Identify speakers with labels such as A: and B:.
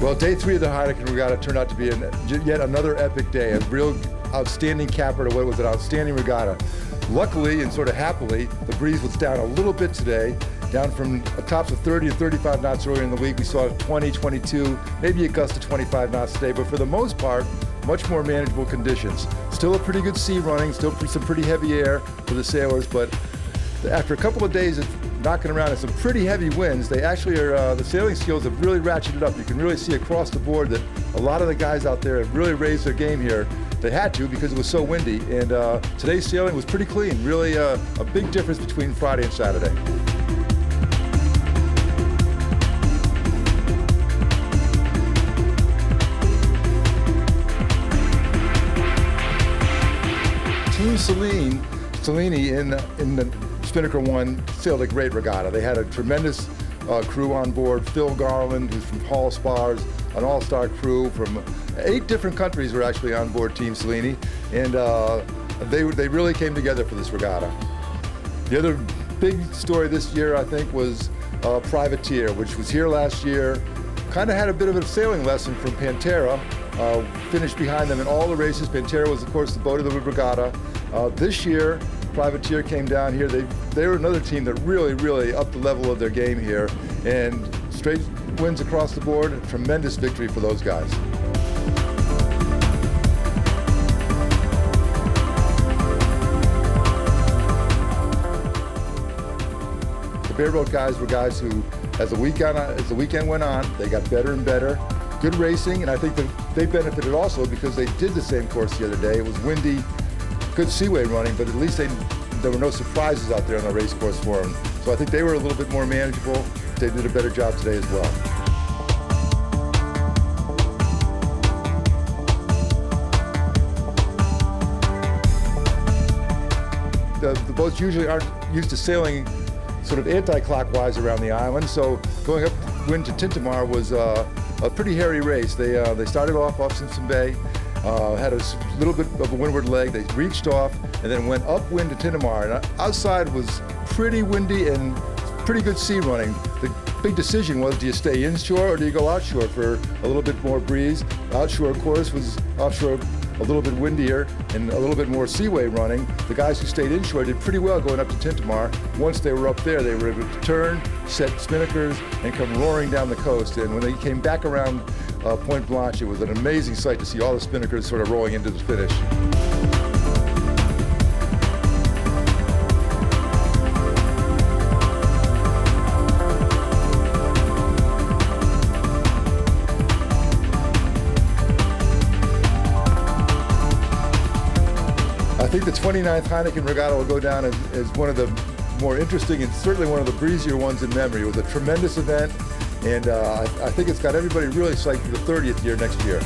A: Well, day 3 of the Heineken Regatta turned out to be yet another epic day, a real outstanding capper to what was an outstanding regatta. Luckily and sort of happily, the breeze was down a little bit today, down from tops of 30 to 35 knots earlier in the week. We saw 20, 22, maybe a gust of 25 knots today, but for the most part, much more manageable conditions. Still a pretty good sea running, still some pretty heavy air for the sailors, but after a couple of days of knocking around in some pretty heavy winds, they actually are, the sailing skills have really ratcheted up. You can really see across the board that a lot of the guys out there have really raised their game here. They had to because it was so windy, and today's sailing was pretty clean. Really a big difference between Friday and Saturday. Team Cellini in the Spinnaker 1 sailed a great regatta. They had a tremendous crew on board. Phil Garland, who's from Hall Spars, an all-star crew from 8 different countries were actually on board Team Cellini, and they really came together for this regatta. The other big story this year, I think, was Privateer, which was here last year. Kind of had a bit of a sailing lesson from Pantera. Finished behind them in all the races. Pantera was, of course, the boat of the regatta. This year, Privateer came down here. They were another team that really upped the level of their game here, and straight wins across the board. A tremendous victory for those guys. The bareboat guys were guys who, as the weekend went on, they got better and better. Good racing, and I think that they benefited also because they did the same course the other day. It was windy, good seaway running, but at least there were no surprises out there on the race course for them. So I think they were a little bit more manageable. They did a better job today as well. The boats usually aren't used to sailing sort of anti-clockwise around the island, so going upwind to Tintamar was a pretty hairy race. They started off Simpson Bay, had a little bit of a windward leg. They reached off and then went upwind to Tintamar. And outside was pretty windy and pretty good sea running. The big decision was, do you stay inshore or do you go outshore for a little bit more breeze? Outshore, of course, was offshore a little bit windier and a little bit more seaway running. The guys who stayed inshore did pretty well going up to Tintamar. Once they were up there, they were able to turn, set spinnakers, and come roaring down the coast. And when they came back around Point Blanche, it was an amazing sight to see all the spinnakers sort of rolling into the finish. I think the 29th Heineken Regatta will go down as one of the more interesting and certainly one of the breezier ones in memory. It was a tremendous event, and I think it's got everybody really psyched for the 30th year next year.